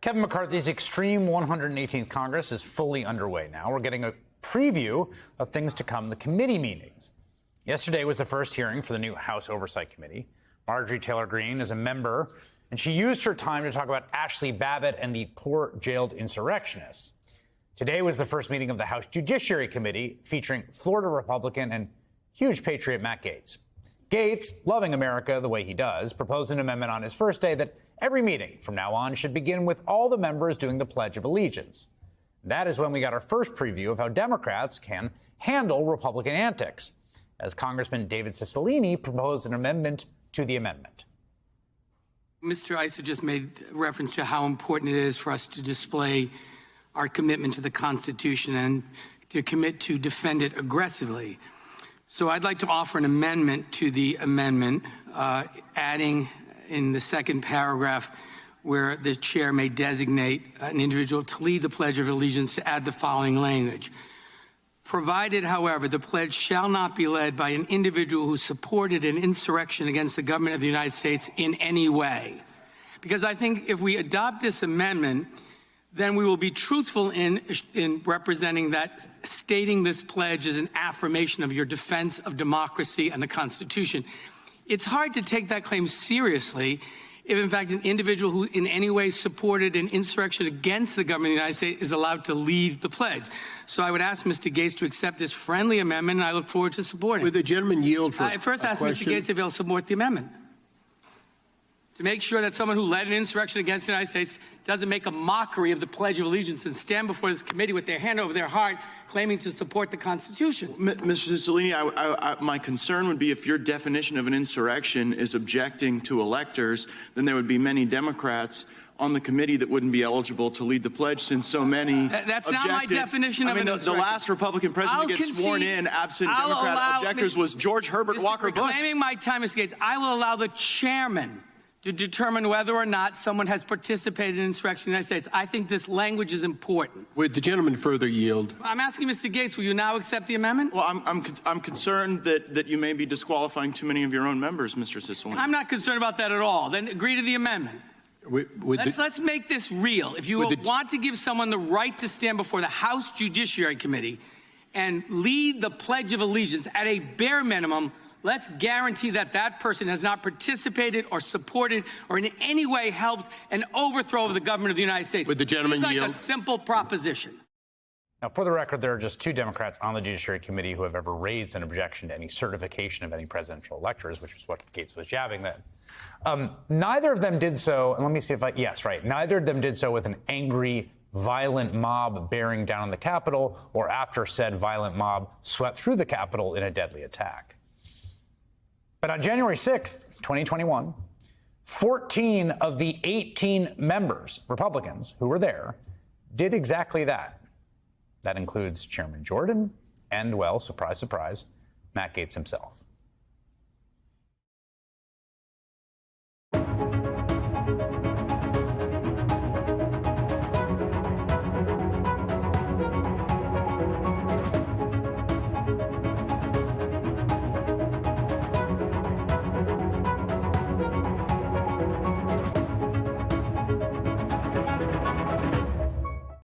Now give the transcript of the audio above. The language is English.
Kevin McCarthy's extreme 118th Congress is fully underway now. We're getting a preview of things to come in the committee meetings. Yesterday was the first hearing for the new House Oversight Committee. Marjorie Taylor Greene is a member, and she used her time to talk about Ashley Babbitt and the poor jailed insurrectionists. Today was the first meeting of the House Judiciary Committee, featuring Florida Republican and huge patriot Matt Gaetz. Gaetz, loving America the way he does, proposed an amendment on his first day that every meeting from now on should begin with all the members doing the Pledge of Allegiance. That is when we got our first preview of how Democrats can handle Republican antics, as Congressman David Cicilline proposed an amendment to the amendment. Mr. Issa just made reference to how important it is for us to display our commitment to the Constitution and to commit to defend it aggressively. So I'd like to offer an amendment to the amendment, adding in the second paragraph where the chair may designate an individual to lead the Pledge of Allegiance, to add the following language. Provided, however, the pledge shall not be led by an individual who supported an insurrection against the government of the United States in any way. Because I think if we adopt this amendment, then we will be truthful in representing that stating this pledge is an affirmation of your defense of democracy and the Constitution. It's hard to take that claim seriously if, in fact, an individual who in any way supported an insurrection against the government of the United States is allowed to lead the pledge. So I would ask Mr. Gaetz to accept this friendly amendment, and I look forward to supporting it. Would the gentleman yield for I first ask Mr. Gaetz if he'll support the amendment, to make sure that someone who led an insurrection against the United States doesn't make a mockery of the Pledge of Allegiance and stand before this committee with their hand over their heart claiming to support the Constitution. Mr. Cicilline, my concern would be if your definition of an insurrection is objecting to electors, then there would be many Democrats on the committee that wouldn't be eligible to lead the pledge, since so many That's objected. not my definition of an insurrection. The last Republican president to get sworn in absent Democrat objectors was George Herbert Walker Bush. Reclaiming my time, Mr. Gaetz, I will allow the chairman to determine whether or not someone has participated in insurrection in the United States. I think this language is important. Would the gentleman further yield? I'm asking Mr. Gaetz, will you now accept the amendment? Well, I'm concerned that you may be disqualifying too many of your own members, Mr. Cicilline. I'm not concerned about that at all. Then agree to the amendment. Let's make this real. If you want to give someone the right to stand before the House Judiciary Committee and lead the Pledge of Allegiance at a bare minimum, let's guarantee that that person has not participated or supported or in any way helped an overthrow of the government of the United States. Would the gentleman yield? It's like a simple proposition. Now, for the record, there are just two Democrats on the Judiciary Committee who have ever raised an objection to any certification of any presidential electors, which is what Gaetz was jabbing then. Neither of them did so, and let me see if yes, right. Neither of them did so with an angry, violent mob bearing down on the Capitol or after said violent mob swept through the Capitol in a deadly attack. But on January 6th, 2021, 14 of the 18 members, Republicans, who were there, did exactly that. That includes Chairman Jordan and, well, surprise, surprise, Matt Gaetz himself.